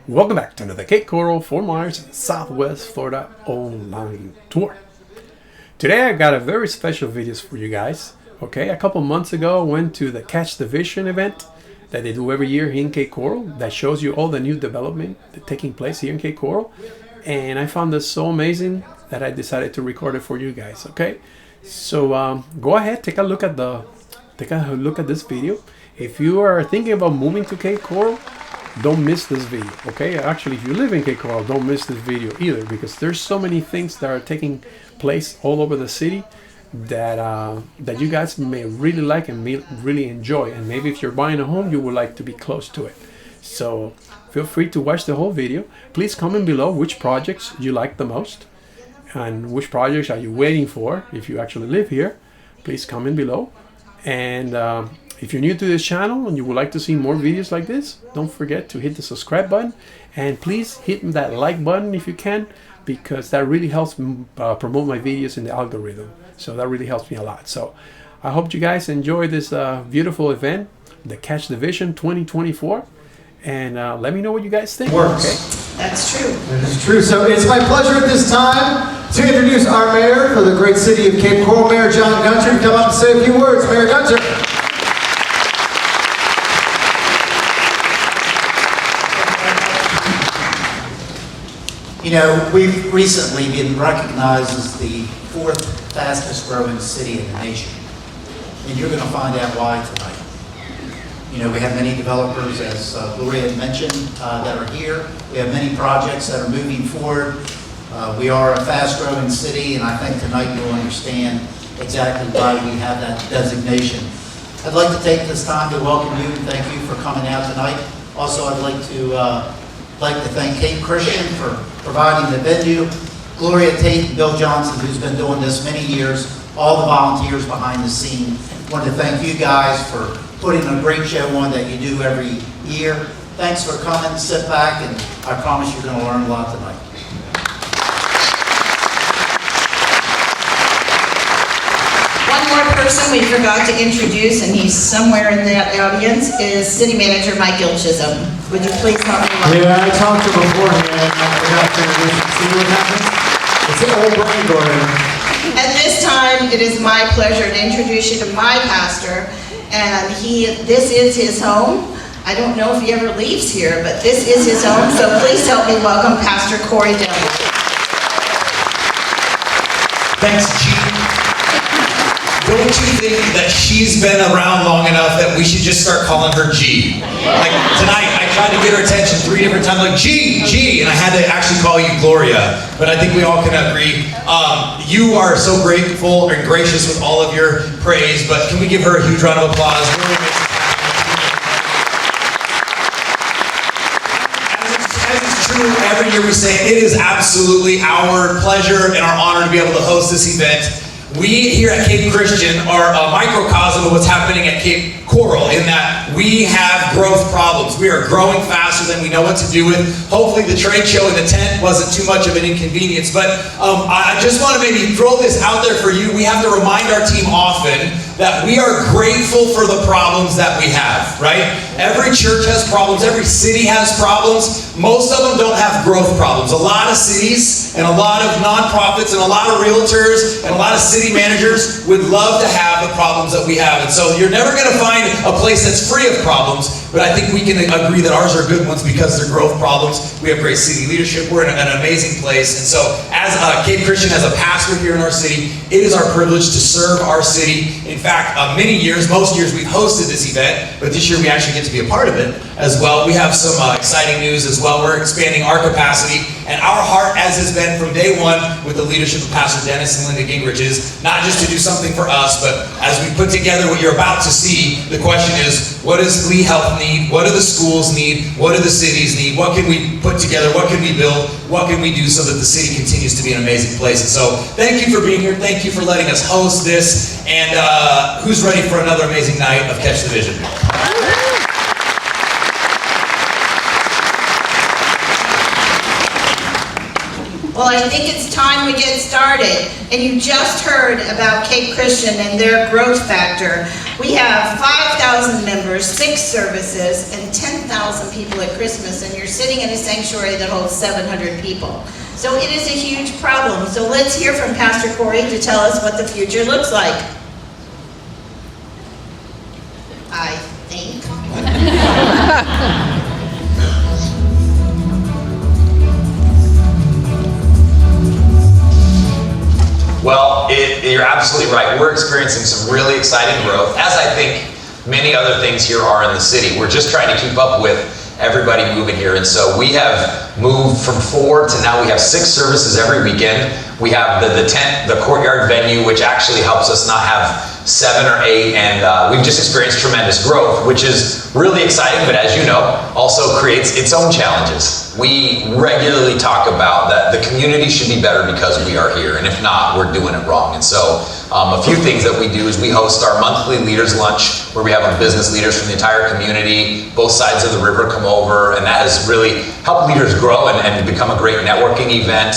Welcome back to another Cape Coral, Fort Myers, Southwest Florida online tour. Today I got a very special videos for you guys. Okay, a couple months ago I went to the Catch the Vision event that they do every year here in Cape Coral that shows you all the new development that's taking place here in Cape Coral. And I found this so amazing that I decided to record it for you guys. Okay, so go ahead, take a look at this video. If you are thinking about moving to Cape Coral, don't miss this video. Okay, actually, if you live in Cape Coral, don't miss this video either, because there's so many things that are taking place all over the city that that you guys may really like and may really enjoy. And maybe if you're buying a home, you would like to be close to it. So feel free to watch the whole video. Please comment below which projects you like the most and which projects are you waiting for if you actually live here. Please comment below. And if you're new to this channel and you would like to see more videos like this, don't forget to hit the subscribe button, and please hit that like button if you can, because that really helps promote my videos in the algorithm. So that really helps me a lot. So I hope you guys enjoy this beautiful event, the Catch the Vision 2024, and let me know what you guys think. Works. Okay? That's true. That is true. So it's my pleasure at this time to introduce our mayor for the great city of Cape Coral, Mayor John Gunter, to come up and say a few words. Mayor Gunter. You know, we've recently been recognized as the 4th fastest growing city in the nation. And you're going to find out why tonight. You know, we have many developers, as Gloria had mentioned, that are here. We have many projects that are moving forward. We are a fast growing city, and I think tonight you'll understand exactly why we have that designation. I'd like to take this time to welcome you and thank you for coming out tonight. Also, I'd like to thank Cape Christian for providing the venue, Gloria Tate and Bill Johnson, who's been doing this many years, all the volunteers behind the scene. I wanted to thank you guys for putting a great show on that you do every year. Thanks for coming, sit back, and I promise you're going to learn a lot tonight. One more person we forgot to introduce, and he's somewhere in that audience, is City Manager Mike Gilchisholm. Would you please help me? Yeah, I talked to him beforehand. I forgot to introduce him. See what happens? It's an old brain going. At this time, it is my pleasure to introduce you to my pastor, and this is his home. I don't know if he ever leaves here, but this is his home, so please help me welcome Pastor Corey Dillon. Thanks, Jean. Don't you think that she's been around long enough that we should just start calling her G? Like tonight, I tried to get her attention 3 different times, like G, and I had to actually call you Gloria. But I think we all can agree. You are so grateful and gracious with all of your praise, but can we give her a huge round of applause? Really makes it happen. As is true, every year we say it is absolutely our pleasure and our honor to be able to host this event. We here at Cape Christian are a microcosm of what's happening at Cape Coral, in that we have growth problems. We are growing faster than we know what to do with. Hopefully the trade show in the tent wasn't too much of an inconvenience, but I just want to maybe throw this out there for you. We have to remind our team often that we are grateful for the problems that we have, right? Every church has problems, every city has problems. Most of them don't have growth problems. A lot of cities and a lot of nonprofits and a lot of realtors and a lot of city managers would love to have the problems that we have. And so you're never going to find a place that's free of problems, but I think we can agree that ours are good ones because they're growth problems. We have great city leadership. We're in an amazing place. And so as Cape Christian, as a pastor here in our city, it is our privilege to serve our city. In fact, most years we've hosted this event, but this year we actually get to be a part of it as well. We have some exciting news as well. We're expanding our capacity, and our heart, as has been from day one with the leadership of Pastor Dennis and Linda Gingrich, is not just to do something for us, but as we put together what you're about to see, the question is, what does Lee Health need? What do the schools need? What do the cities need? What can we put together? What can we build? What can we do so that the city continues to be an amazing place? And so thank you for being here. Thank you for letting us host this. And who's ready for another amazing night of Catch the Vision? Well, I think it's time we get started. And you just heard about Cape Christian and their growth factor. We have 5,000 members, 6 services, and 10,000 people at Christmas, and you're sitting in a sanctuary that holds 700 people. So it is a huge problem. So let's hear from Pastor Corey to tell us what the future looks like. I think. Well, you're absolutely right. We're experiencing some really exciting growth, as I think many other things here are in the city. We're just trying to keep up with everybody moving here. And so we have moved from 4 to now we have 6 services every weekend. We have the tent, the courtyard venue, which actually helps us not have 7 or 8, and we've just experienced tremendous growth, which is really exciting, but as you know, also creates its own challenges. We regularly talk about that the community should be better because we are here, and if not, we're doing it wrong. And so a few things that we do is we host our monthly leaders lunch, where we have our business leaders from the entire community. Both sides of the river come over, and that has really helped leaders grow and become a great networking event.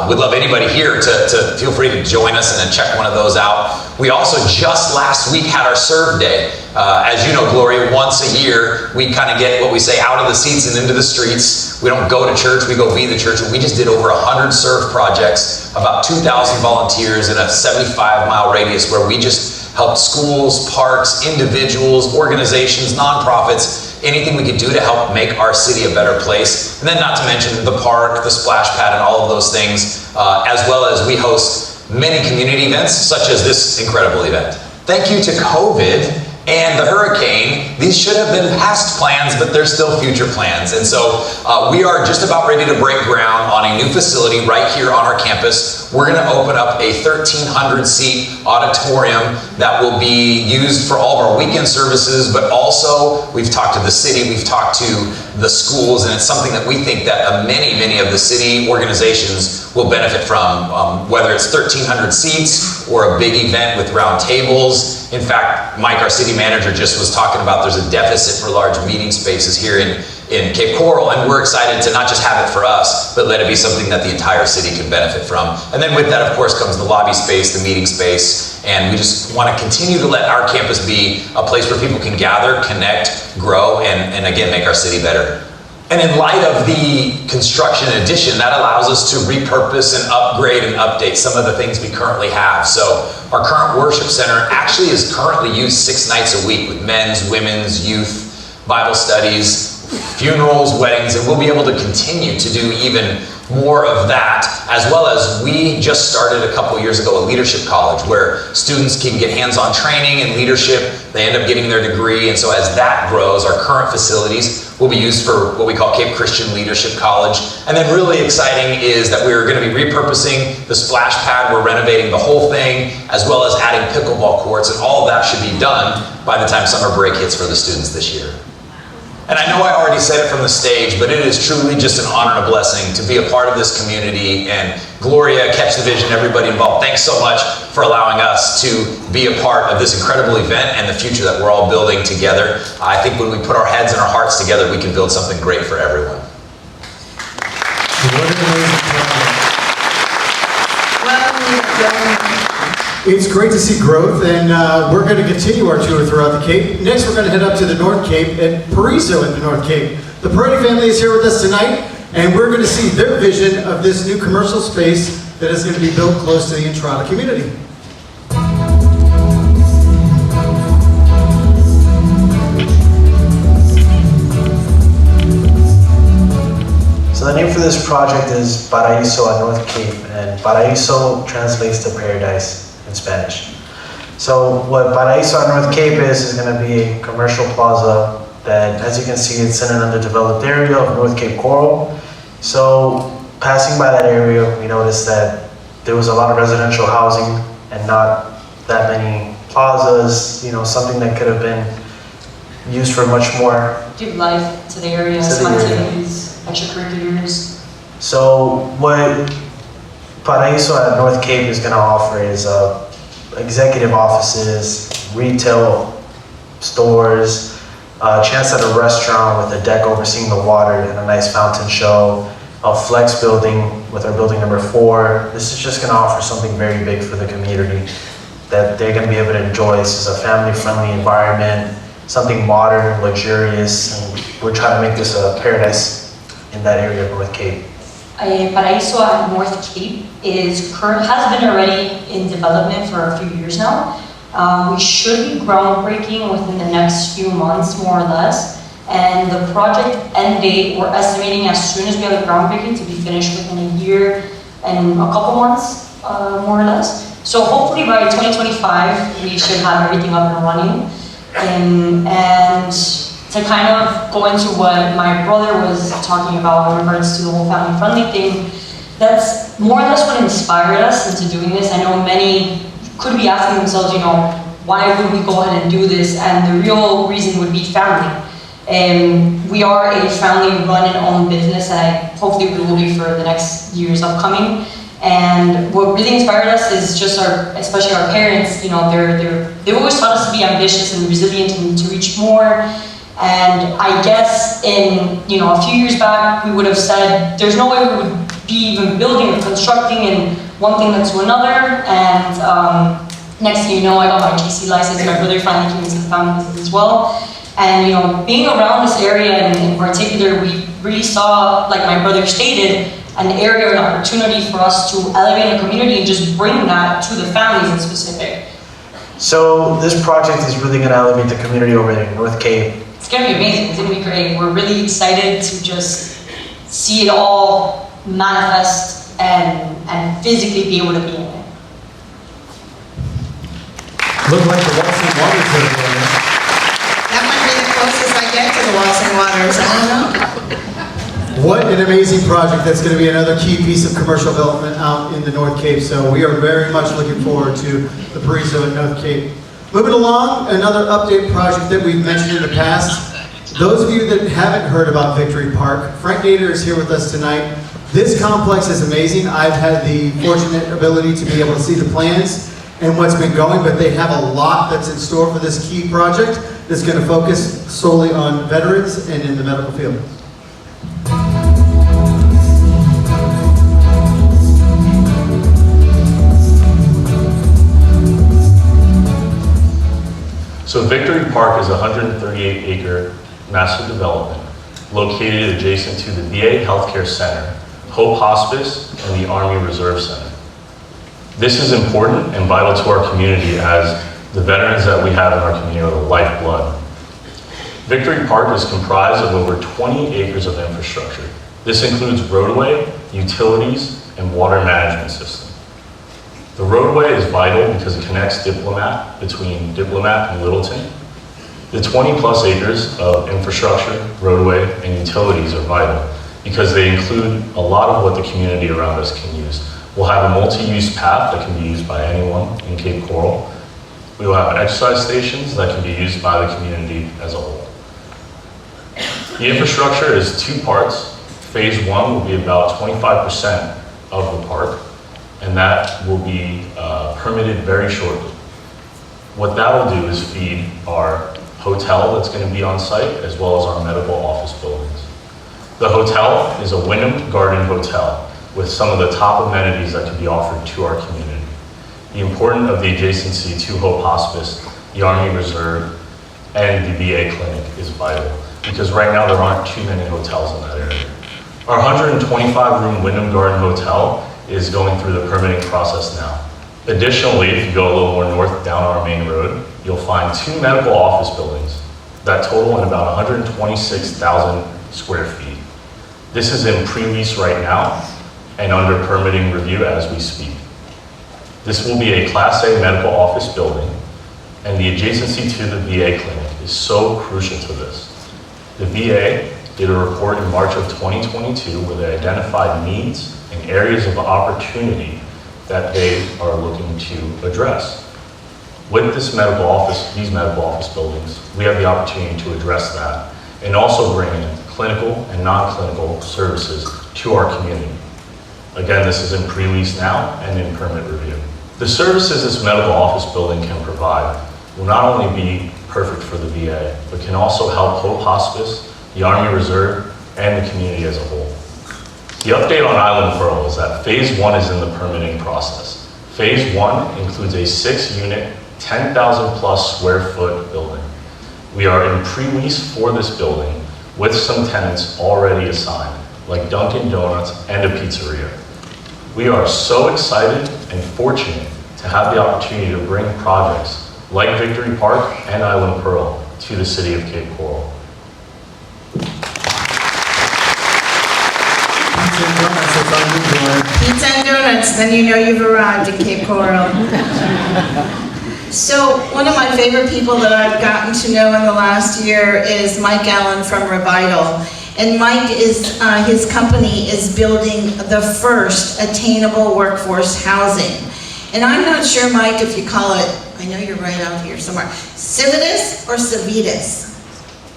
We'd love anybody here to feel free to join us and then check one of those out. We also just last week had our serve day. As you know, Gloria, once a year we kind of get what we say out of the seats and into the streets. We don't go to church, we go be the church. And we just did over 100 serve projects, about 2,000 volunteers in a 75-mile radius, where we just helped schools, parks, individuals, organizations, nonprofits, anything we could do to help make our city a better place. And then not to mention the park, the splash pad, and all of those things, as well as we host many community events, such as this incredible event. Thank you to COVID and the hurricane. These should have been past plans, but they're still future plans. And so we are just about ready to break ground on a new facility right here on our campus. We're going to open up a 1,300-seat auditorium that will be used for all of our weekend services, but also we've talked to the city, we've talked to the schools, and it's something that we think that many of the city organizations will benefit from, whether it's 1,300 seats or a big event with round tables. In fact, Mike, our city manager, just was talking about there's a deficit for large meeting spaces here in Cape Coral, and we're excited to not just have it for us, but let it be something that the entire city can benefit from. And then with that, of course, comes the lobby space, the meeting space, and we just want to continue to let our campus be a place where people can gather, connect, grow, and again, make our city better. And in light of the construction addition, that allows us to repurpose and upgrade and update some of the things we currently have. So our current worship center actually is currently used 6 nights a week with men's, women's, youth, Bible studies, funerals, weddings, and we'll be able to continue to do even more of that, as well as we just started a couple years ago a leadership college where students can get hands-on training in leadership. They end up getting their degree, and so as that grows, our current facilities will be used for what we call Cape Christian Leadership College. And then really exciting is that we're going to be repurposing the splash pad. We're renovating the whole thing, as well as adding pickleball courts, and all of that should be done by the time summer break hits for the students this year. And I know I already said it from the stage, but it is truly just an honor and a blessing to be a part of this community. And Gloria, Catch the Vision, everybody involved, thanks so much for allowing us to be a part of this incredible event and the future that we're all building together. I think when we put our heads and our hearts together, we can build something great for everyone. It's great to see growth, and we're going to continue our tour throughout the Cape. Next, we're going to head up to the North Cape at Pariso in the North Cape. The Parodi family is here with us tonight, and we're going to see their vision of this new commercial space that is going to be built close to the Entrada community. So the name for this project is Pariso at North Cape, and Pariso translates to paradise in Spanish. So what Pariso at North Cape is going to be a commercial plaza that, as you can see, it's in an underdeveloped area of North Cape Coral. So passing by that area, we noticed that there was a lot of residential housing and not that many plazas, you know, something that could have been used for much more. Give life to the area, some activities, extracurriculars. So what Pariso at North Cape is going to offer is executive offices, retail stores, a chance at a restaurant with a deck overseeing the water and a nice fountain show, a flex building with our building number 4. This is just going to offer something very big for the community. that they're going to be able to enjoy. This is a family-friendly environment, something modern, luxurious, and we're trying to make this a paradise in that area of North Cape. Pariso at North Cape has been already in development for a few years now. We should be groundbreaking within the next few months, more or less. And the project end date, we're estimating as soon as we have the groundbreaking to be finished within a year and a couple months, more or less. So hopefully by 2025, we should have everything up and running. And to kind of go into what my brother was talking about in regards to the whole family-friendly thing, that's more or less what inspired us into doing this. I know many could be asking themselves, you know, why would we go ahead and do this? And the real reason would be family. We are a family-run and owned business, and hopefully we will be for the next years upcoming. And what really inspired us is just especially our parents. You know, they've always taught us to be ambitious and resilient and to reach more. And I guess a few years back, we would have said, there's no way we would be even building or constructing and one thing led to another. And next thing you know, I got my GC license. My brother finally came into the family business as well. And being around this area, and in particular, we really saw, like my brother stated, an area or an opportunity for us to elevate the community and just bring that to the families in specific. So this project is really going to elevate the community over there in North Cape. It's going to be amazing. It's going to be great. We're really excited to just see it all manifest and physically be able to be in it. Look like the Watson Waters over there. That might be the closest I get to the Watson Waters, I don't know. What an amazing project. That's going to be another key piece of commercial development out in the North Cape. So we are very much looking forward to the Pariso at North Cape. Moving along, another update project that we've mentioned in the past. Those of you that haven't heard about Victory Park, Frank Nader is here with us tonight. This complex is amazing. I've had the fortunate ability to be able to see the plans and what's been going, but they have a lot that's in store for this key project that's going to focus solely on veterans and in the medical field. So Victory Park is a 138-acre master development located adjacent to the VA Healthcare Center, Hope Hospice, and the Army Reserve Center. This is important and vital to our community as the veterans that we have in our community are the lifeblood. Victory Park is comprised of over 20 acres of infrastructure. This includes roadway, utilities, and water management system. The roadway is vital because it connects between Diplomat and Littleton. The 20+ acres of infrastructure, roadway, and utilities are vital because they include a lot of what the community around us can use. We'll have a multi-use path that can be used by anyone in Cape Coral. We will have exercise stations that can be used by the community as a whole. The infrastructure is two parts. Phase 1 will be about 25% of the park, and that will be permitted very shortly. What that will do is feed our hotel that's going to be on site, as well as our medical office buildings. The hotel is a Wyndham Garden Hotel with some of the top amenities that can be offered to our community. The importance of the adjacency to Hope Hospice, the Army Reserve, and the VA clinic is vital, because right now there aren't too many hotels in that area. Our 125-room Wyndham Garden Hotel is going through the permitting process now. Additionally, if you go a little more north down our main road, you'll find two medical office buildings that total in about 126,000 square feet. This is in pre-lease right now and under permitting review as we speak. This will be a Class A medical office building, and the adjacency to the VA clinic is so crucial to this. The VA did a report in March of 2022 where they identified needs and areas of opportunity that they are looking to address. With these medical office buildings, we have the opportunity to address that and also bring in clinical and non-clinical services to our community. Again, this is in pre-lease now and in permit review. The services this medical office building can provide will not only be perfect for the VA, but can also help Hope Hospice, the Army Reserve, and the community as a whole. The update on Island Pearl is that phase 1 is in the permitting process. Phase 1 includes a 6-unit, 10,000 plus square foot building. We are in pre-lease for this building with some tenants already assigned, like Dunkin' Donuts and a pizzeria. We are so excited and fortunate to have the opportunity to bring projects like Victory Park and Island Pearl to the city of Cape Coral. Pizza and donuts, then you know you've arrived at Cape Coral. So one of my favorite people that I've gotten to know in the last year is Mike Allen from Revital. And Mike is, his company is building the first attainable workforce housing. And I'm not sure, Mike, if you call it, I know you're right out here somewhere, Civitas or Civitas?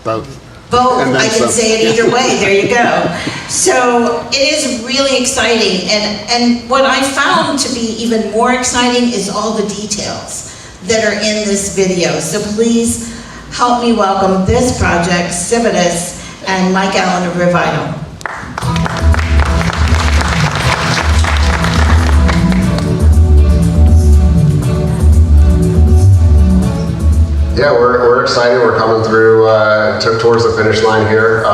Both. Both, I can say it either way, there you go. So it is really exciting, and what I found to be even more exciting is all the details that are in this video. So please help me welcome this project, Civitas, and Mike Allen of Revital. Yeah, we're excited. We're coming through towards the finish line here.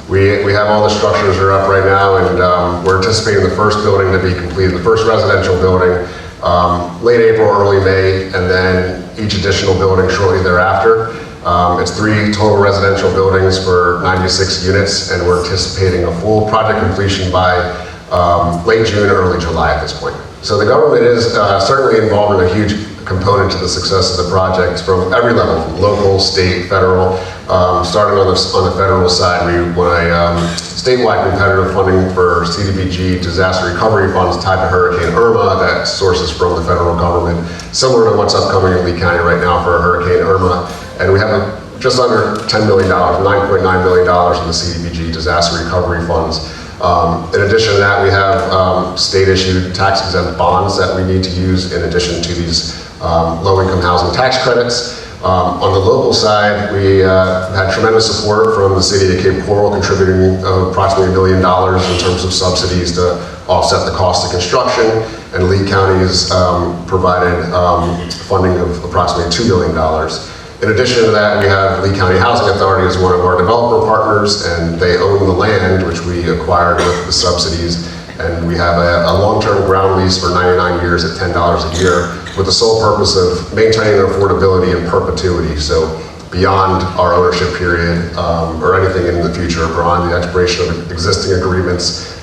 We have all the structures are up right now, and we're anticipating the first building to be completed, the first residential building, late April, early May, and then each additional building shortly thereafter. It's 3 total residential buildings for 96 units, and we're anticipating a full project completion by late June, early July at this point. So the government is certainly involved in a huge component to the success of the project from every level, from local, state, federal. Starting on the federal side, we won a statewide competitive funding for CDBG disaster recovery funds tied to Hurricane Irma that sources from the federal government, similar to what's upcoming in Lee County right now for Hurricane Irma. And we have just under $10 million, $9.9 million in the CDBG disaster recovery funds. In addition to that, we have state-issued tax-exempt bonds that we need to use in addition to these low-income housing tax credits. On the local side, we had tremendous support from the city of Cape Coral, contributing approximately $1 billion in terms of subsidies to offset the cost of construction, and Lee County has provided funding of approximately $2 billion. In addition to that, we have Lee County Housing Authority as one of our developer partners, and they own the land, which we acquired with the subsidies. And we have a long-term ground lease for 99 years at $10 a year with the sole purpose of maintaining affordability in perpetuity. So beyond our ownership period or anything in the future, beyond the expiration of existing agreements,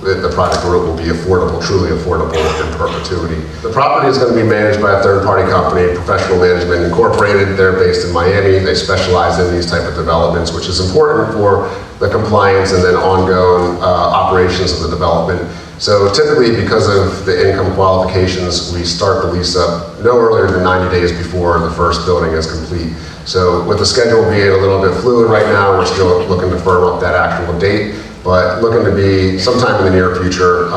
the project will be affordable, truly affordable in perpetuity. The property is going to be managed by a third-party company, Professional Management Incorporated. They're based in Miami. They specialize in these type of developments, which is important for the compliance and then ongoing operations of the development. So typically, because of the income qualifications, we start the lease up no earlier than 90 days before the first building is complete. So with the schedule being a little bit fluid right now, we're still looking to firm up that actual date, but looking to be sometime in the near future,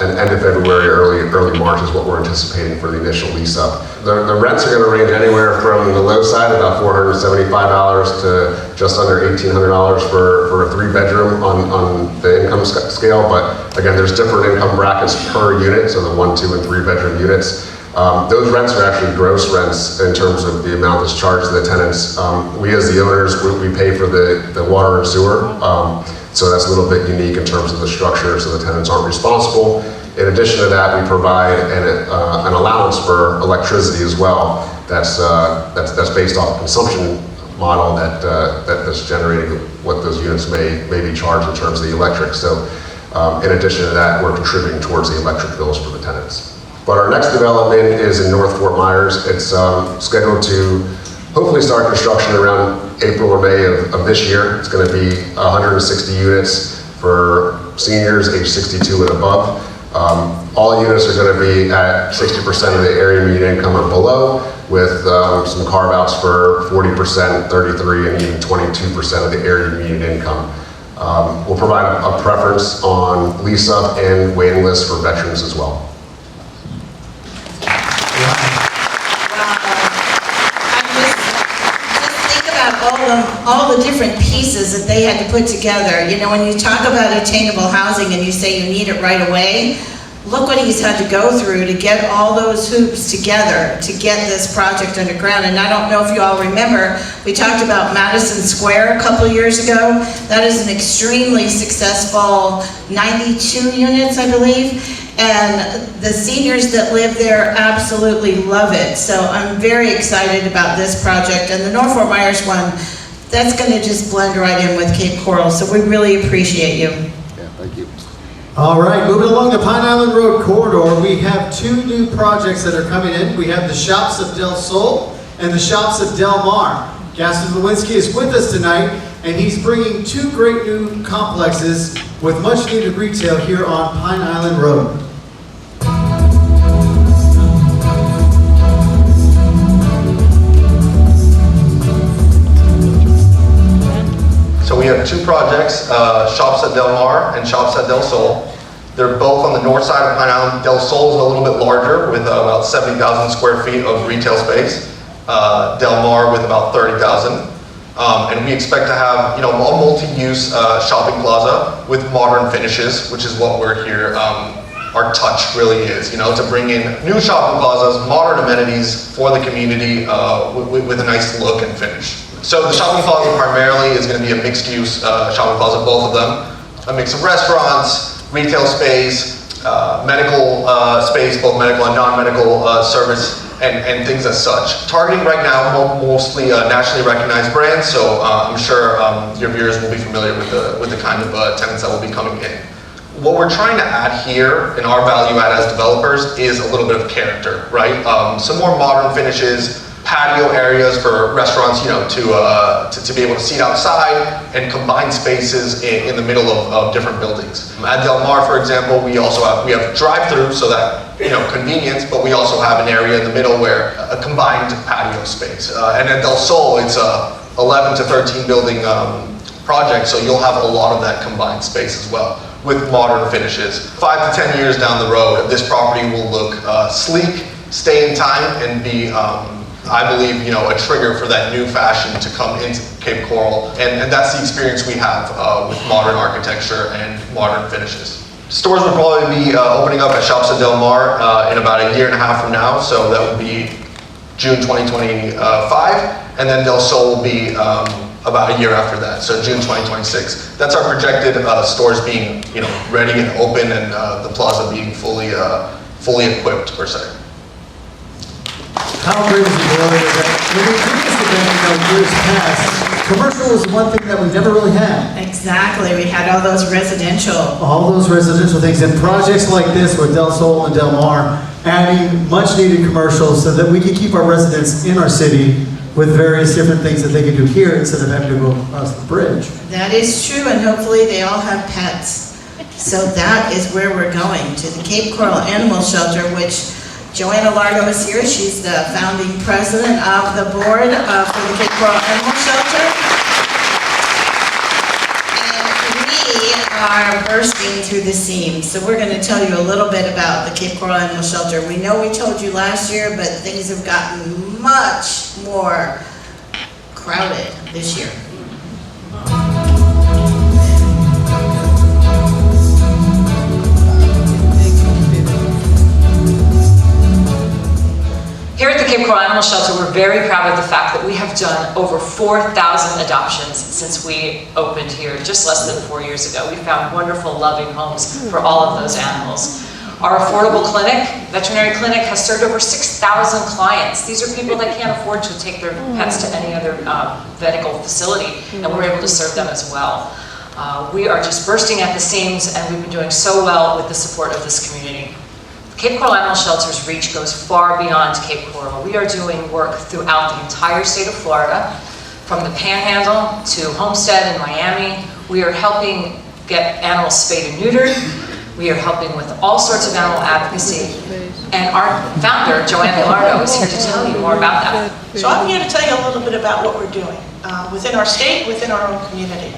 and end of February, early March is what we're anticipating for the initial lease up. The rents are going to range anywhere from the low side, about $475 to just under $1,800 for a 3-bedroom on the income scale. But again, there's different income brackets per unit, so the 1, 2, and 3-bedroom units. Those rents are actually gross rents in terms of the amount that's charged to the tenants. We as the owners, we pay for the water and sewer. So that's a little bit unique in terms of the structure, so the tenants aren't responsible. In addition to that, we provide an allowance for electricity as well. That's based off a consumption model that's generating what those units may be charged in terms of the electric. So in addition to that, we're contributing towards the electric bills for the tenants. But our next development is in North Fort Myers. It's scheduled to hopefully start construction around April or May of this year. It's going to be 160 units for seniors age 62 and above. All units are going to be at 60% of the area median income or below, with some carve-outs for 40%, 33%, and even 22% of the area median income. We'll provide a preference on lease-up and waiting lists for veterans as well. All the different pieces that they had to put together. You know, when you talk about attainable housing and you say you need it right away, look what he's had to go through to get all those hoops together to get this project underground. And I don't know if you all remember, we talked about Madison Square a couple years ago. That is an extremely successful 92 units, I believe. And the seniors that live there absolutely love it. So I'm very excited about this project. And the North Fort Myers one, that's going to just blend right in with Cape Coral. So we really appreciate you. Yeah, thank you. All right, moving along the Pine Island Road corridor, we have two new projects that are coming in. We have the Shops of Del Sol and the Shops of Del Mar. Gaston Lewinsky is with us tonight, and he's bringing two great new complexes with much needed retail here on Pine Island Road. So we have two projects, Shops at Del Mar and Shops at Del Sol. They're both on the north side of Pine Island. Del Sol is a little bit larger with about 70,000 square feet of retail space. Del Mar with about 30,000. And we expect to have, a multi-use shopping plaza with modern finishes, which is what we're here, our touch really is, to bring in new shopping plazas, modern amenities for the community with a nice look and finish. So the shopping plaza primarily is going to be a mixed-use shopping plaza, both of them. A mix of restaurants, retail space, medical space, both medical and non-medical service, and things as such. Targeting right now mostly nationally recognized brands, so I'm sure your viewers will be familiar with the kind of tenants that will be coming in. What we're trying to add here in our value add as developers is a little bit of character, right? Some more modern finishes, patio areas for restaurants, to be able to seat outside and combine spaces in the middle of different buildings. At Del Mar, for example, we have drive-through, so that convenience, but we also have an area in the middle where a combined patio space. And at Del Sol, it's a 11 to 13 building project, so you'll have a lot of that combined space as well with modern finishes. 5 to 10 years down the road, this property will look sleek, stay in time, and be I believe, a trigger for that new fashion to come into Cape Coral. And that's the experience we have with modern architecture and modern finishes. Stores will probably be opening up at Shops at Del Mar in about a year and a half from now. So that would be June 2025. And then Del Sol will be about a year after that, so June 2026. That's our projected stores being ready and open, and the plaza being fully equipped, per se. How great is it, Roy, that when we do this event, years past, commercial was one thing that we never really had. Exactly, we had all those residential. All those residential things, and projects like this with Del Sol and Del Mar, adding much needed commercials so that we can keep our residents in our city with various different things that they can do here instead of having to go across the bridge. That is true, and hopefully they all have pets. So that is where we're going, to the Cape Coral Animal Shelter, which Joanna Largo is here. She's the founding president of the board for the Cape Coral Animal Shelter. And we are bursting through the seams. So we're going to tell you a little bit about the Cape Coral Animal Shelter. We know we told you last year, but things have gotten much more crowded this year. Here at the Cape Coral Animal Shelter, we're very proud of the fact that we have done over 4,000 adoptions since we opened here just less than 4 years ago. We found wonderful, loving homes for all of those animals. Our affordable clinic, veterinary clinic, has served over 6,000 clients. These are people that can't afford to take their pets to any other medical facility, and we're able to serve them as well. We are just bursting at the seams, and we've been doing so well with the support of this community. Cape Coral Animal Shelter's reach goes far beyond Cape Coral. We are doing work throughout the entire state of Florida, from the Panhandle to Homestead in Miami. We are helping get animals spayed and neutered. We are helping with all sorts of animal advocacy. And our founder, Joanna Lardo, is here to tell you more about that. So I'm here to tell you a little bit about what we're doing within our state, within our own community.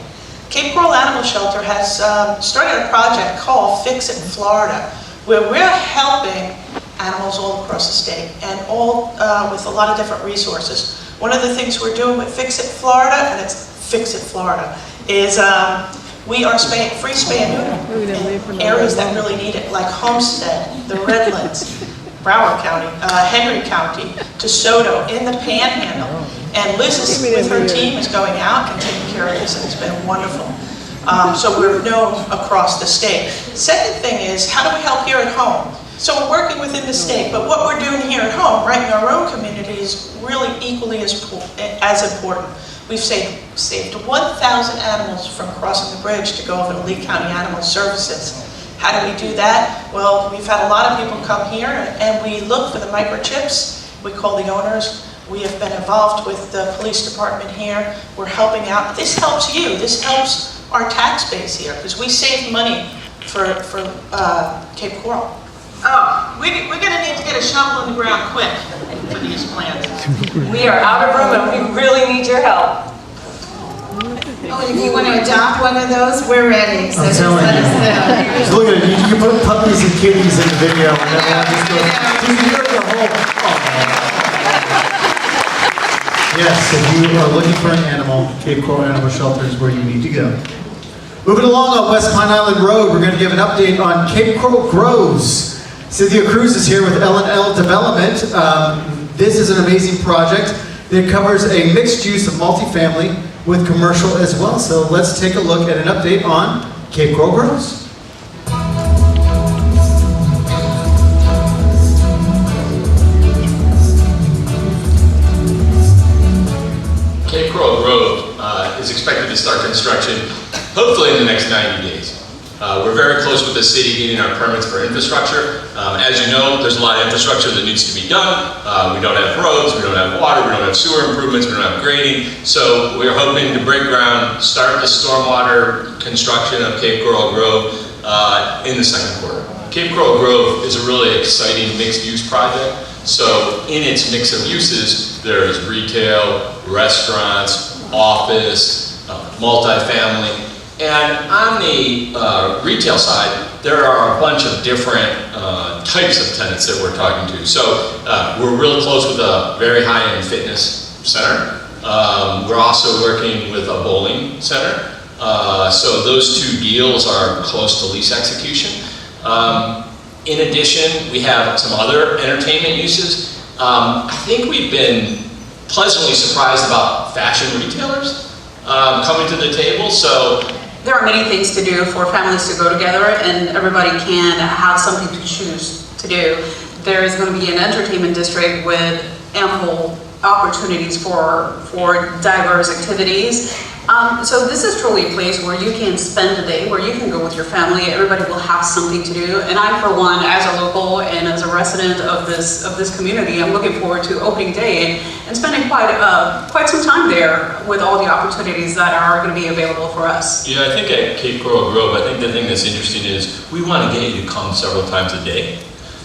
Cape Coral Animal Shelter has started a project called Fix It in Florida, where we're helping animals all across the state, and all with a lot of different resources. One of the things we're doing with Fix It Florida, and it's Fix It Florida, is We are free spay and neuter in areas that really need it, like Homestead, the Redlands, Broward County, Henry County, DeSoto, in the Panhandle. And Liz with her team is going out and taking care of this, and it's been wonderful. So we're known across the state. Second thing is, how do we help here at home? So we're working within the state, but what we're doing here at home, right in our own community, is really equally as important. We've saved 1,000 animals from crossing the bridge to go over to Lee County Animal Services. How do we do that? Well, we've had a lot of people come here, and we look for the microchips. We call the owners. We have been involved with the police department here. We're helping out. This helps you. This helps our tax base here, because we save money for Cape Coral. Oh, we're going to need to get a shovel in the ground quick for these plants. We are out of room and we really need your help. Oh, and if you want to adopt one of those, we're ready. So just let us know. Look at it, you can put puppies and kitties in the video. And everyone just goes, the whole, yes, if you are looking for an animal, Cape Coral Animal Shelter is where you need to go. Moving along on West Pine Island Road, we're going to give an update on Cape Coral Groves. Cynthia Cruz is here with L&L Development. This is an amazing project that covers a mixed use of multifamily with commercial as well. So let's take a look at an update on Cape Coral Groves. Cape Coral Grove is expected to start construction hopefully in the next 90 days. We're very close with the city getting our permits for infrastructure. As you know, there's a lot of infrastructure that needs to be done. We don't have roads, we don't have water, we don't have sewer improvements, we don't have grading. So we're hoping to break ground, start the stormwater construction of Cape Coral Grove in the second quarter. Cape Coral Grove is a really exciting mixed-use project. So in its mix of uses, there's retail, restaurants, office, multifamily. And on the retail side, there are a bunch of different types of tenants that we're talking to. So we're real close with a very high-end fitness center. We're also working with a bowling center. So those two deals are close to lease execution. In addition, we have some other entertainment uses. I think we've been pleasantly surprised about fashion retailers coming to the table. So there are many things to do for families to go together, and everybody can have something to choose to do. There is going to be an entertainment district with ample opportunities for diverse activities. So this is truly a place where you can spend a day, where you can go with your family. Everybody will have something to do. And I, for one, as a local and as a resident of this community, I'm looking forward to opening day and spending quite some time there with all the opportunities that are going to be available for us. yeah, I think at Cape Coral Grove, I think the thing that's interesting is we want to get you to come several times a day.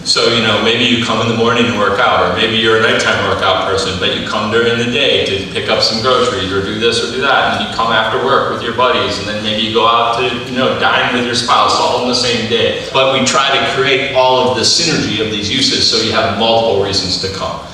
So, you know, maybe you come in the morning and work out, or maybe you're a nighttime workout person, but you come during the day to pick up some groceries or do this or do that, and then you come after work with your buddies, and then maybe you go out to, you know, dine with your spouse all in the same day. But we try to create all of the synergy of these uses so you have multiple reasons to come.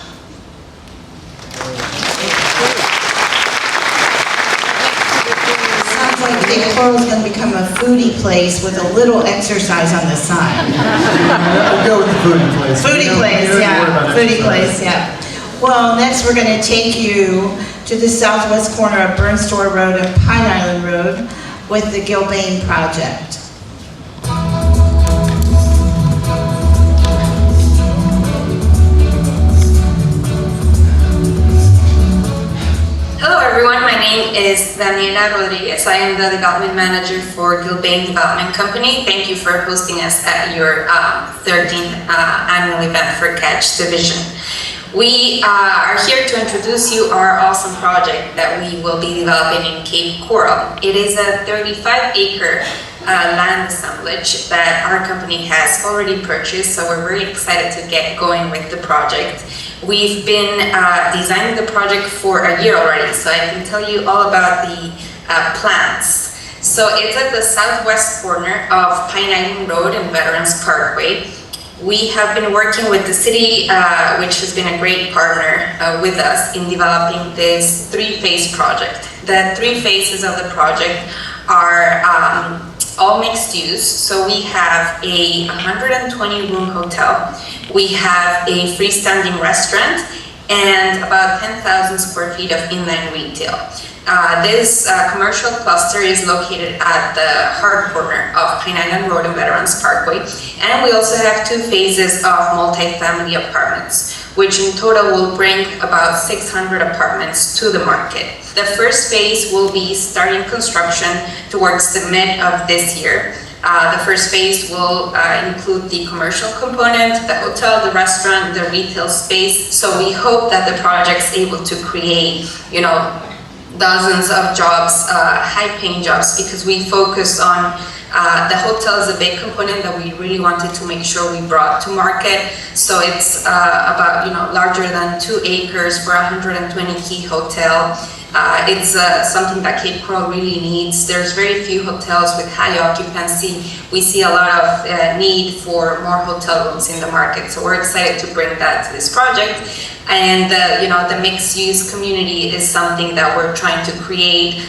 Cape Coral is going to become a foodie place with a little exercise on the side. I'll go with the foodie place. Foodie place, yeah. Foodie place, yeah. Well, next we're going to take you to the southwest corner of Burnstore Road and Pine Island Road with the Gilbane project. Hello everyone, my name is Daniela Rodriguez. I am the development manager for Gilbane Development Company. Thank you for hosting us at your 13th annual event for Catch Division. We are here to introduce you our awesome project that we will be developing in Cape Coral. It is a 35-acre land assemblage that our company has already purchased, so we're very excited to get going with the project. We've been designing the project for a year already, so I can tell you all about the plans. So it's at the southwest corner of Pine Island Road and Veterans Parkway. We have been working with the city, which has been a great partner with us in developing this three-phase project. The three phases of the project are all mixed use. So we have a 120 room hotel, we have a freestanding restaurant, and about 10,000 square feet of inline retail. This commercial cluster is located at the hard corner of Pine Island Road and Veterans Parkway, and we also have 2 phases of multifamily apartments, which in total will bring about 600 apartments to the market. The first phase will be starting construction towards the mid of this year. The first phase will include the commercial component, the hotel, the restaurant, the retail space. So we hope that the project's able to create, dozens of jobs, high-paying jobs, because we focus on the hotel is a big component that we really wanted to make sure we brought to market. So it's about larger than 2 acres for a 120 key hotel. It's something that Cape Coral really needs. There's very few hotels with high occupancy. We see a lot of need for more hotel rooms in the market. So we're excited to bring that to this project. And the mixed-use community is something that we're trying to create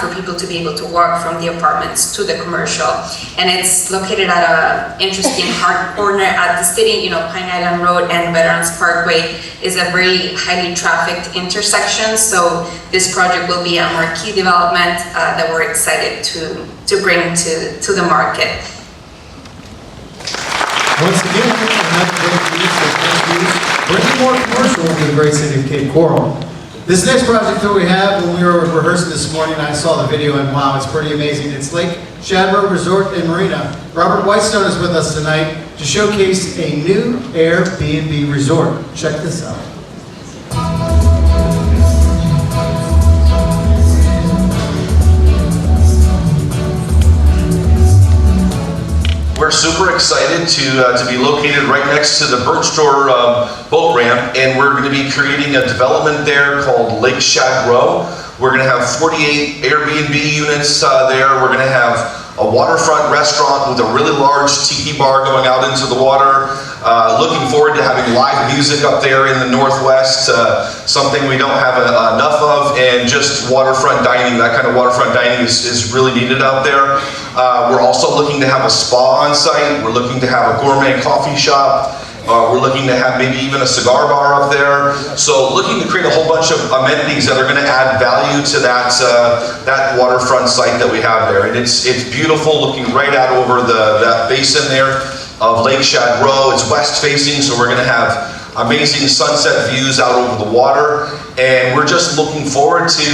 for people to be able to walk from the apartments to the commercial. And it's located at an interesting hard corner at the city. Pine Island Road and Veterans Parkway is a very highly trafficked intersection. So this project will be a marquee development that we're excited to bring to the market. Once again, another great use, bringing more commercial into the great city of Cape Coral. This next project that we have, when we were rehearsing this morning, I saw the video and wow, it's pretty amazing. It's Lake Shadroe Resort and Marina. Robert Whitestone is with us tonight to showcase a new Airbnb resort. Check this out. We're super excited to be located right next to the Birch Door boat ramp, and we're going to be creating a development there called Lake Shadroe. We're going to have 48 Airbnb units there. We're going to have a waterfront restaurant with a really large tiki bar going out into the water. Looking forward to having live music up there in the Northwest, something we don't have enough of, and just waterfront dining. That kind of waterfront dining is really needed out there. We're also looking to have a spa on site. We're looking to have a gourmet coffee shop. We're looking to have maybe even a cigar bar up there. So looking to create a whole bunch of amenities that are going to add value to that waterfront site that we have there. And it's beautiful, looking right out over that basin there of Lake Shadroe. It's west facing, so we're going to have amazing sunset views out over the water. And we're just looking forward to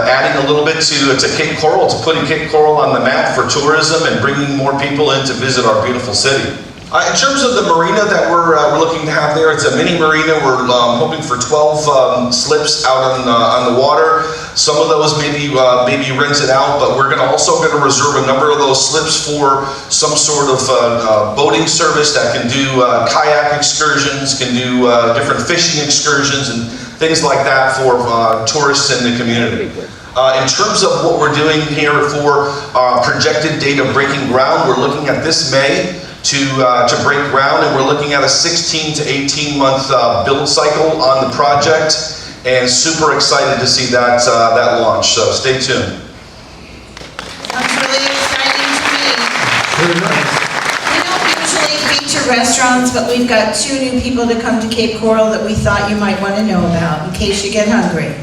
adding a little bit to Cape Coral, to putting Cape Coral on the map for tourism and bringing more people in to visit our beautiful city. In terms of the marina that we're looking to have there, it's a mini marina. We're hoping for 12 slips out on the water. Some of those maybe rented out, but we're also going to reserve a number of those slips for some sort of boating service that can do kayak excursions, can do different fishing excursions and things like that for tourists in the community. In terms of what we're doing here for projected date of breaking ground, we're looking at this May to break ground, and we're looking at a 16 to 18 month build cycle on the project, and super excited to see that launch. So stay tuned. Sounds really exciting to me. We don't usually feature restaurants, but we've got 2 new people to come to Cape Coral that we thought you might want to know about in case you get hungry.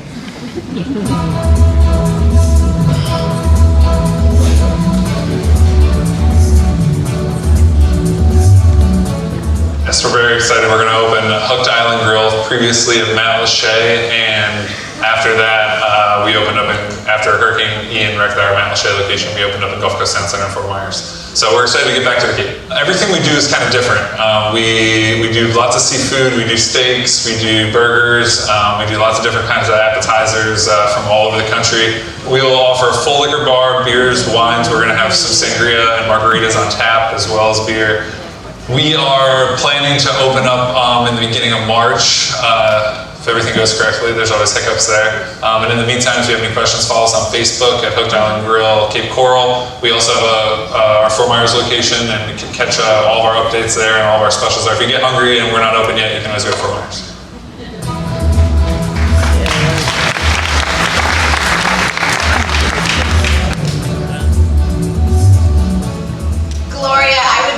Yes, we're very excited. We're going to open Hooked Island Grill, previously at Mount Lachey, and after that, we opened up after Hurricane Ian wrecked our Mount Lachey location, we opened up in Gulf Coast Town Center in Fort Myers. So we're excited to get back to the Cape. Everything we do is kind of different. We do lots of seafood, we do steaks, we do burgers, we do lots of different kinds of appetizers from all over the country. We will offer a full liquor bar, beers, wines. We're going to have some sangria and margaritas on tap, as well as beer. We are planning to open up in the beginning of March, if everything goes correctly. There's always hiccups there. And in the meantime, if you have any questions, follow us on Facebook at Hooked Island Grill Cape Coral. We also have our Fort Myers location, and you can catch all of our updates there and all of our specials there. If you get hungry and we're not open yet, you can always go to Fort Myers.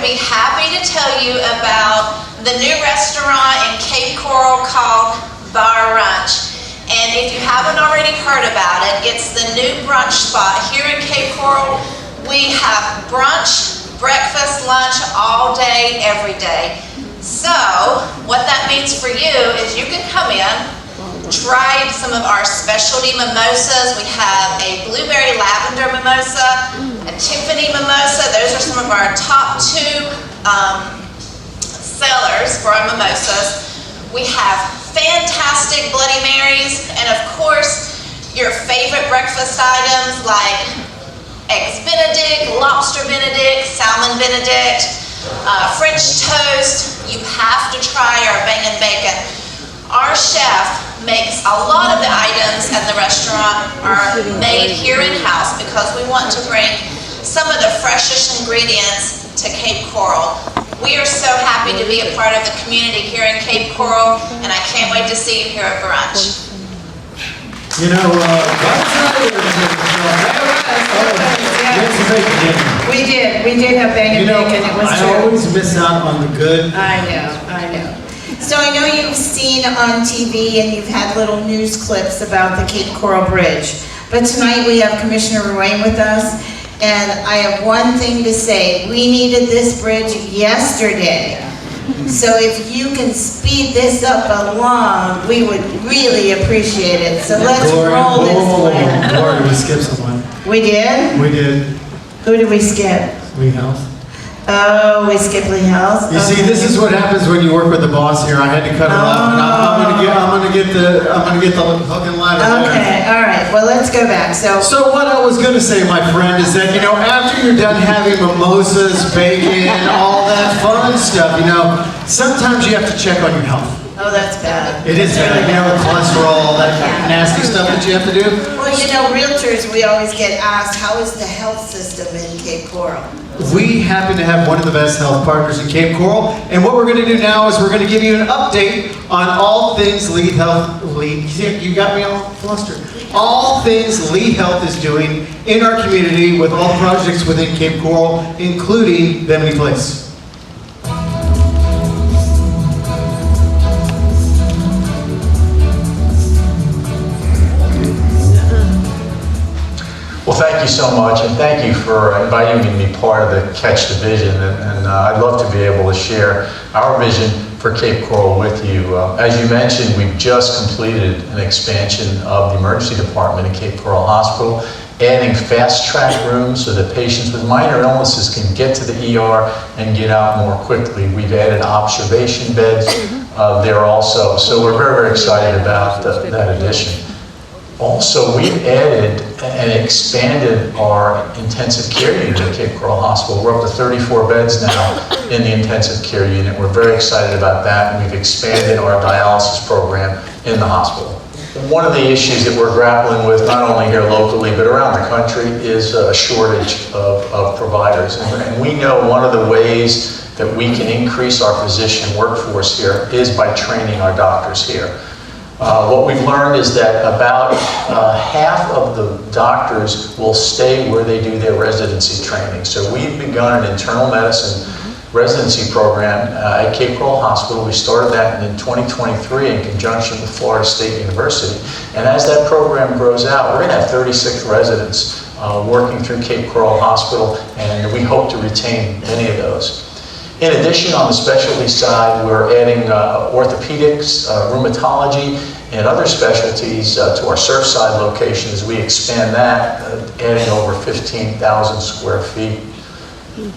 be happy to tell you about the new restaurant in Cape Coral called Bar Brunch. And if you haven't already heard about it, it's the new brunch spot here in Cape Coral. We have brunch, breakfast, lunch all day, every day. So what that means for you is you can come in, try some of our specialty mimosas. We have a blueberry lavender mimosa, a Tiffany mimosa. Those are some of our top 2 sellers for our mimosas. We have fantastic Bloody Marys, and of course, your favorite breakfast items like Eggs Benedict, Lobster Benedict, Salmon Benedict, French toast. You have to try our bangin' bacon. Our chef makes a lot of the items at the restaurant are made here in-house because we want to bring some of the freshest ingredients to Cape Coral. We are so happy to be a part of the community here in Cape Coral, and I can't wait to see you here at brunch. You know, we did have bangin' bacon, it was true. I always miss out on the good. I know. So I know you've seen on TV and you've had little news clips about the Cape Coral Bridge, but tonight we have Commissioner Ruane with us, and I have one thing to say. We needed this bridge yesterday. So if you can speed this up along, we would really appreciate it. So let's roll this plan. Glory, we skipped someone. We did? We did. Who did we skip? Lehigh. Oh, we skipped Lehigh. You see, this is what happens when you work with the boss here. I had to cut her off, and I'm gonna get the hook and line. Okay, all right. Well, let's go back. So what I was gonna say, my friend, is that after you're done having mimosas, bacon, all that fun stuff, sometimes you have to check on your health. Oh, that's bad. It is bad. Cholesterol, all that nasty stuff that you have to do. Well, realtors, we always get asked, how is the health system in Cape Coral? We happen to have one of the best health partners in Cape Coral, and what we're going to do now is we're going to give you an update on all things Lead Health. You got me all flustered. All things Lead Health is doing in our community with all the projects within Cape Coral, including Bimini Place. Well, thank you so much, and thank you for inviting me to be part of the Catch the Vision, and I'd love to be able to share our vision for Cape Coral with you. As you mentioned, we've just completed an expansion of the emergency department in Cape Coral Hospital, adding fast-track rooms so that patients with minor illnesses can get to the ER and get out more quickly. We've added observation beds there also, so we're very, very excited about that addition. Also, we've added and expanded our intensive care unit at Cape Coral Hospital. We're up to 34 beds now in the intensive care unit. We're very excited about that, and we've expanded our dialysis program in the hospital. One of the issues that we're grappling with, not only here locally, but around the country, is a shortage of providers. And we know one of the ways that we can increase our physician workforce here is by training our doctors here. What we've learned is that about half of the doctors will stay where they do their residency training. So we've begun an internal medicine residency program at Cape Coral Hospital. We started that in 2023 in conjunction with Florida State University. And as that program grows out, we're going to have 36 residents working through Cape Coral Hospital, and we hope to retain many of those. In addition, on the specialty side, we're adding orthopedics, rheumatology, and other specialties to our Surfside location as we expand that, adding over 15,000 square feet.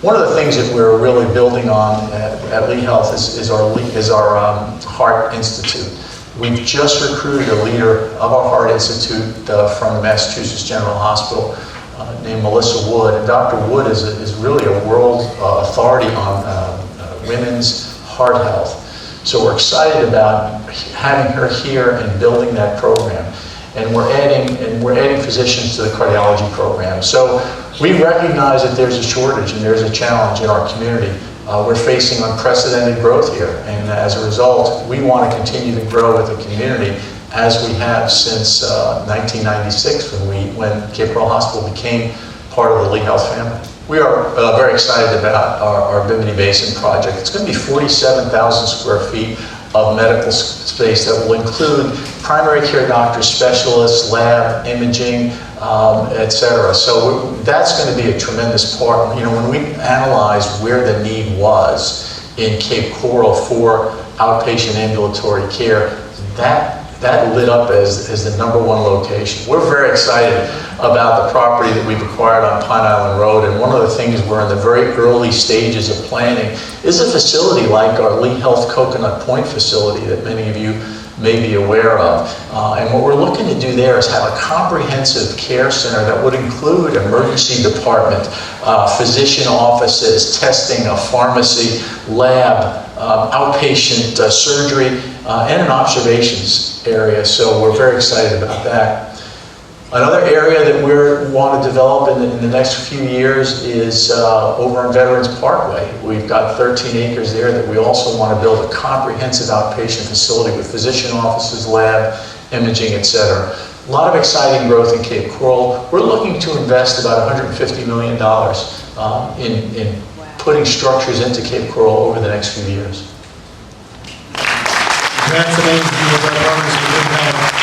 One of the things that we're really building on at Lee Health is our Heart Institute. We've just recruited a leader of our Heart Institute from the Massachusetts General Hospital, named Melissa Wood. And Dr. Wood is really a world authority on women's heart health. So we're excited about having her here and building that program. And we're adding physicians to the cardiology program. So we recognize that there's a shortage and there's a challenge in our community. We're facing unprecedented growth here. And as a result, we want to continue to grow with the community as we have since 1996 when Cape Coral Hospital became part of the Lee Health family. We are very excited about our Bimini Basin project. It's going to be 47,000 square feet of medical space that will include primary care doctors, specialists, lab, imaging, etc. So that's going to be a tremendous part. You know, when we analyzed where the need was in Cape Coral for outpatient ambulatory care, that lit up as the #1 location. We're very excited about the property that we've acquired on Pine Island Road, and one of the things we're in the very early stages of planning is a facility like our Lee Health Coconut Point facility that many of you may be aware of. And what we're looking to do there is have a comprehensive care center that would include emergency department, physician offices, testing, a pharmacy, lab, outpatient surgery, and an observations area. So we're very excited about that. Another area that we want to develop in the next few years is over on Veterans Parkway. We've got 13 acres there that we also want to build a comprehensive outpatient facility with physician offices, lab, imaging, etc. A lot of exciting growth in Cape Coral. We're looking to invest about $150 million in putting structures into Cape Coral over the next few years. That's amazing with our partners with Unveiled.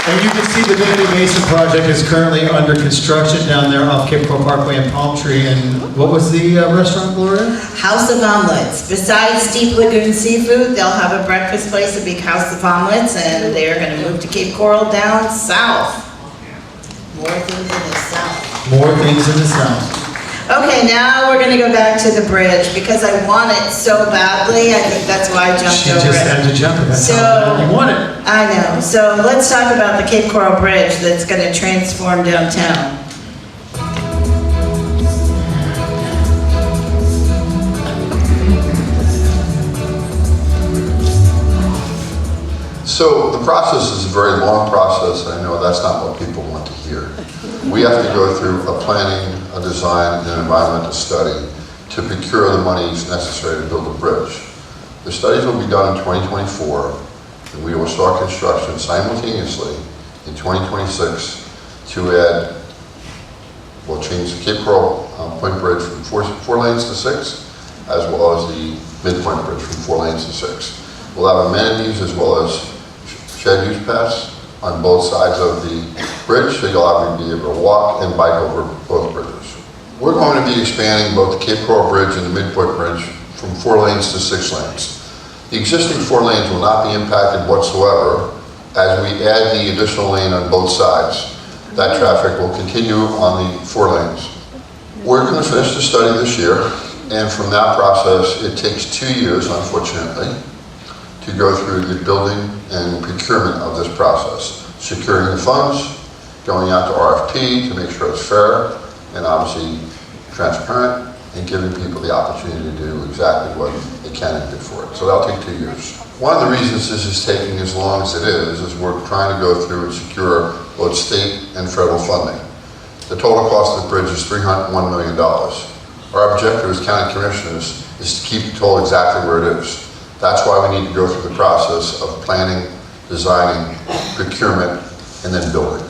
And you can see the Bimini Basin project is currently under construction down there off Cape Coral Parkway and Palm Tree. And what was the restaurant, Gloria? House of Omelets. Besides Deep Lagoon Seafood, they'll have a breakfast place, a big House of Omelets, and they're going to move to Cape Coral down south. More things in the south. More things in the south. Okay, now we're going to go back to the bridge because I want it so badly. I think that's why I jumped over it. She just had to jump it. That's how bad you want it. I know. So let's talk about the Cape Coral Bridge that's going to transform downtown. So the process is a very long process. I know that's not what people want to hear. We have to go through a planning, a design, and an environmental study to procure the monies necessary to build a bridge. The studies will be done in 2024, and we will start construction simultaneously in 2026 to add, we'll change the Cape Coral Point Bridge from four lanes to 6, as well as the Midpoint Bridge from 4 lanes to 6. We'll have amenities as well as shed use paths on both sides of the bridge, so you'll be able to walk and bike over both bridges. We're going to be expanding both the Cape Coral Bridge and the Midpoint Bridge from 4 lanes to 6 lanes. The existing 4 lanes will not be impacted whatsoever as we add the additional lane on both sides. That traffic will continue on the 4 lanes. We're going to finish the study this year, and from that process, it takes 2 years, unfortunately, to go through the building and procurement of this process. Securing the funds, going out to RFP to make sure it's fair and obviously transparent, and giving people the opportunity to do exactly what they can and do for it. So that'll take 2 years. One of the reasons this is taking as long as it is we're trying to go through and secure both state and federal funding. The total cost of the bridge is $301 million. Our objective as county commissioners is to keep the toll exactly where it is. That's why we need to go through the process of planning, designing, procurement, and then building.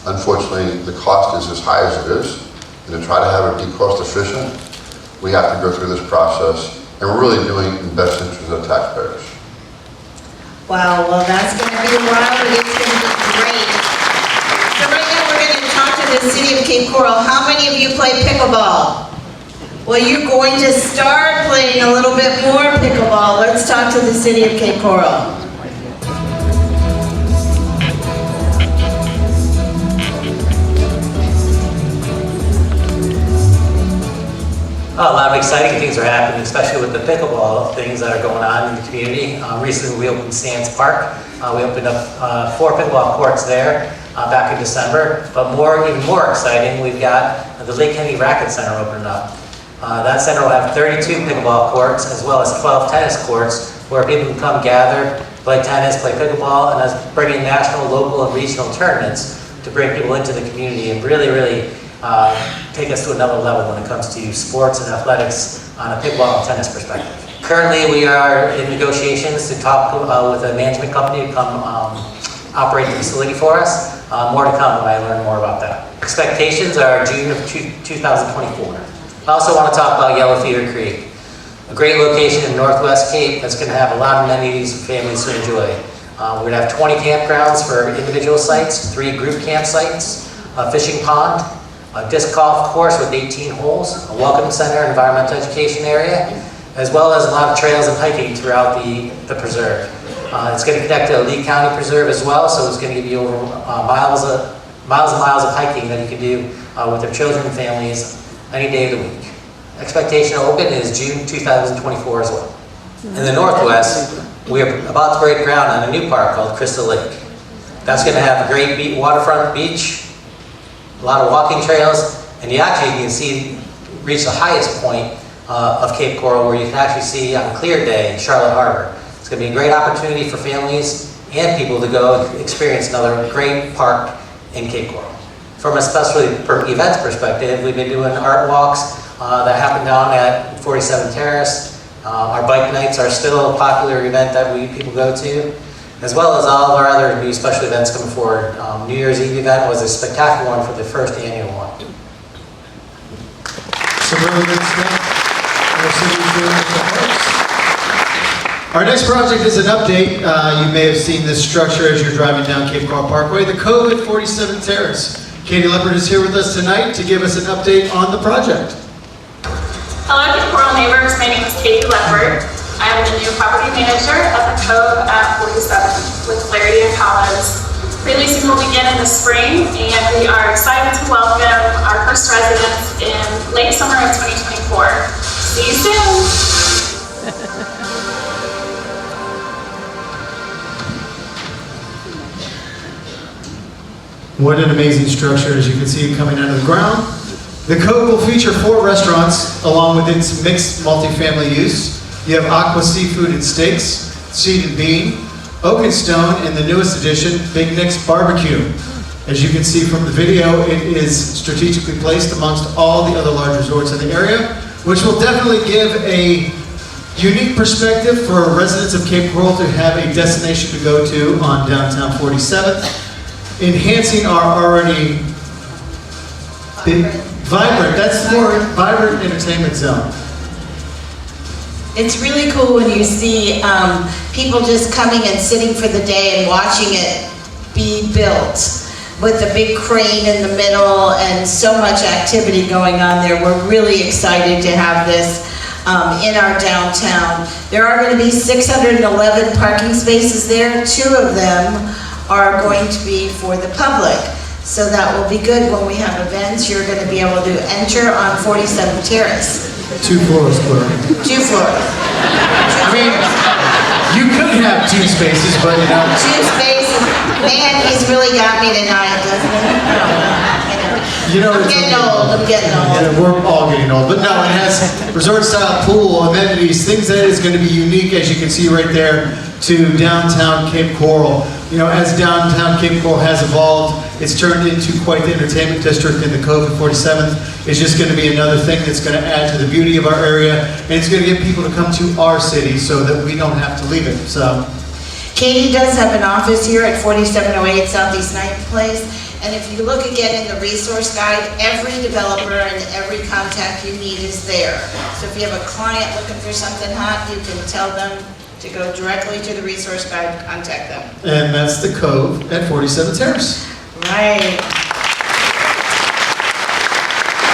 Unfortunately, the cost is as high as it is, and to try to have it be cost efficient, we have to go through this process, and we're really doing it in the best interest of taxpayers. Wow, well that's going to be a while, but it's going to be great. So right now we're going to talk to the city of Cape Coral. How many of you play pickleball? Well, you're going to start playing a little bit more pickleball. Let's talk to the city of Cape Coral. A lot of exciting things are happening, especially with the pickleball things that are going on in the community. Recently we opened Sands Park. We opened up 4 pickleball courts there back in December. But even more exciting, we've got the Lake Henry Racket Center opening up. That center will have 32 pickleball courts as well as 12 tennis courts where people can come gather, play tennis, play pickleball, and that's bringing national, local, and regional tournaments to bring people into the community and really take us to another level when it comes to sports and athletics on a pickleball and tennis perspective. Currently, we are in negotiations to talk with a management company to come operate the facility for us. More to come when I learn more about that. Expectations are June of 2024. I also want to talk about Yellow Fever Creek, a great location in Northwest Cape that's going to have a lot of amenities for families to enjoy. We're going to have 20 campgrounds for individual sites, 3 group campsites, a fishing pond, a disc golf course with 18 holes, a welcome center, environmental education area, as well as a lot of trails and hiking throughout the preserve. It's going to connect to a Lee County Preserve as well, so it's going to give you over miles and miles of hiking that you can do with your children and families any day of the week. Expectation to open is June 2024 as well. In the Northwest, we're about to break ground on a new park called Crystal Lake. That's going to have a great waterfront beach, a lot of walking trails, and you can reach the highest point of Cape Coral, where you can actually see on a clear day Charlotte Harbor. It's going to be a great opportunity for families and people to go experience another great park in Cape Coral. From a special events perspective, we've been doing art walks that happen down at 47 Terrace. Our bike nights are still a popular event that people go to, as well as all of our other new special events coming forward. New Year's Eve event was a spectacular one for the first annual one. Some really good stuff. Our next project is an update. You may have seen this structure as you're driving down Cape Coral Parkway, the Cove at 47 Terrace. Katie Leopard is here with us tonight to give us an update on the project. Hello, Cape Coral neighbors. My name is Katie Leopard. I am the new property manager at the Cove at 47 with Clarity and Collins. Releasing will begin in the spring, and we are excited to welcome our first residents in late summer of 2024. See you soon. What an amazing structure, as you can see coming out of the ground. The Cove will feature 4 restaurants along with its mixed multifamily use. You have Aqua Seafood and Steaks, Seed and Bean, Oak and Stone, and the newest addition, Big Nick's Barbecue. As you can see from the video, it is strategically placed amongst all the other large resorts in the area, which will definitely give a unique perspective for residents of Cape Coral to have a destination to go to on downtown 47th, enhancing our already vibrant entertainment zone. It's really cool when you see people just coming and sitting for the day and watching it be built with the big crane in the middle and so much activity going on there. We're really excited to have this in our downtown. There are going to be 611 parking spaces there. 2 of them are going to be for the public. So that will be good when we have events. You're going to be able to enter on 47 Terrace. 2 floors, plural. 2 floors. I mean, you could have 2 spaces, but you know. 2 spaces. Man, he's really got me tonight, doesn't he? You know, I'm getting old. Yeah, we're all getting old. But no, it has resort-style pool, amenities, things that is going to be unique, as you can see right there, to downtown Cape Coral. You know, as downtown Cape Coral has evolved, it's turned into quite the entertainment district, in the Cove at 47th. It's just going to be another thing that's going to add to the beauty of our area, and it's going to get people to come to our city so that we don't have to leave it. So, Katie does have an office here at 4708 Southeast 9th Place, and if you look again in the resource guide, every developer and every contact you need is there. So if you have a client looking for something hot, you can tell them to go directly to the resource guide, contact them. And that's the Cove at 47 Terrace. Right.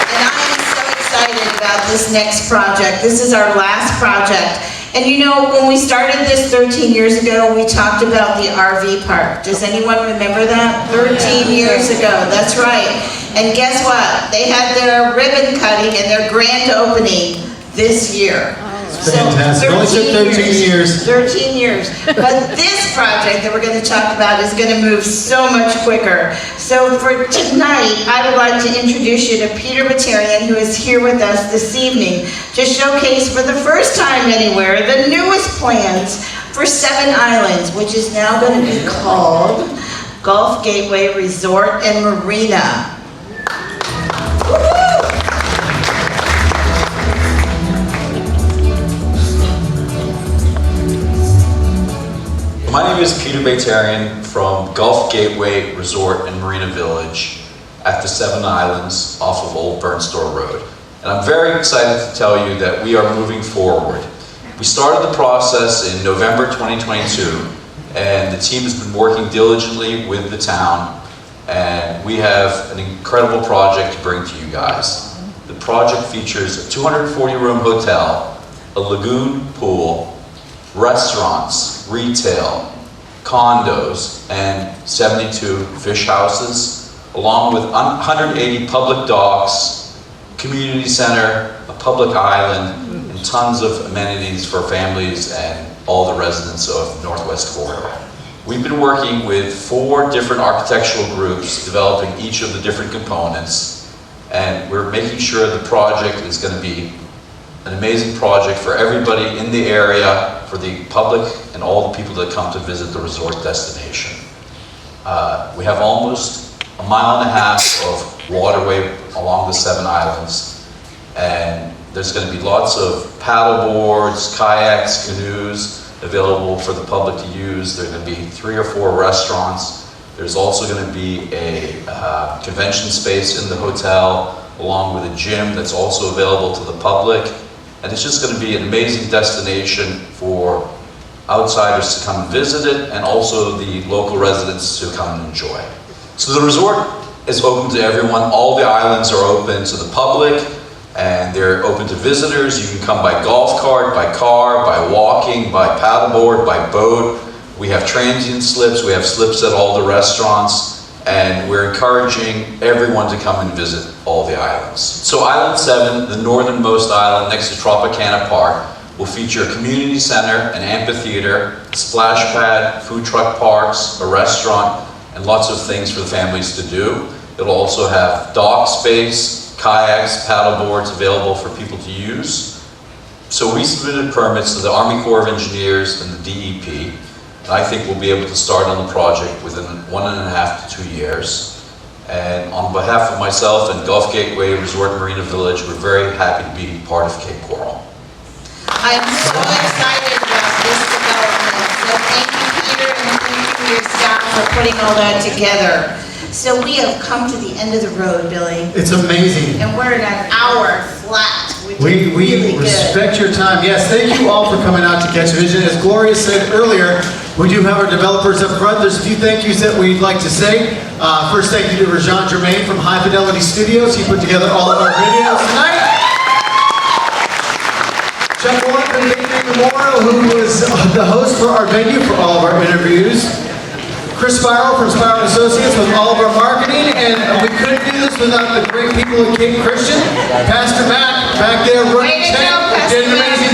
And I am so excited about this next project. This is our last project. And you know, when we started this 13 years ago, we talked about the RV park. Does anyone remember that? 13 years ago, that's right. And guess what? They had their ribbon cutting and their grand opening this year. Fantastic. Only took 13 years. 13 years. But this project that we're going to talk about is going to move so much quicker. So for tonight, I would like to introduce you to Peter Batarian, who is here with us this evening to showcase for the first time anywhere the newest plans for 7 Islands, which is now going to be called Gulf Gateway Resort and Marina. My name is Peter Batarian from Gulf Gateway Resort and Marina Village at the 7 Islands off of Old Burnstore Road. And I'm very excited to tell you that we are moving forward. We started the process in November 2022, and the team has been working diligently with the town, and we have an incredible project to bring to you guys. The project features a 240-room hotel, a lagoon pool, restaurants, retail, condos, and 72 fish houses, along with 180 public docks, community center, a public island, and tons of amenities for families and all the residents of Northwest Corridor. We've been working with 4 different architectural groups, developing each of the different components, and we're making sure the project is going to be an amazing project for everybody in the area, for the public, and all the people that come to visit the resort destination. We have almost a mile and a half of waterway along the 7 islands, and there's going to be lots of paddle boards, kayaks, canoes available for the public to use. There are going to be 3 or 4 restaurants. There's also going to be a convention space in the hotel, along with a gym that's also available to the public. And it's just going to be an amazing destination for outsiders to come and visit it, and also the local residents to come and enjoy. So the resort is open to everyone. All the islands are open to the public, and they're open to visitors. You can come by golf cart, by car, by walking, by paddleboard, by boat. We have transient slips. We have slips at all the restaurants. And we're encouraging everyone to come and visit all the islands. So Island 7, the northernmost island next to Tropicana Park, will feature a community center, an amphitheater, a splash pad, food truck parks, a restaurant, and lots of things for the families to do. It'll also have dock space, kayaks, paddle boards available for people to use. So we submitted permits to the Army Corps of Engineers and the DEP. I think we'll be able to start on the project within 1.5 to 2 years. And on behalf of myself and Gulf Gateway Resort and Marina Village, we're very happy to be part of Cape Coral. I'm so excited about this development. So thank you, Peter, and thank you your staff for putting all that together. So we have come to the end of the road, Billy. It's amazing. And we're at an hour flat, which We is really respect good. your time. Yes, thank you all for coming out to Catch Vision. As Gloria said earlier, we do have our developers up front. There's a few thank yous that we'd like to say. First, thank you to Rajan Germain from High Fidelity Studios. He put together all of our videos tonight. Check one from David Memorial, who was the host for our venue for all of our interviews. Chris Spiral from Spiral Associates with all of our marketing, and we couldn't do this without the great people at Cape Christian. Pastor Matt back there running tent, did an amazing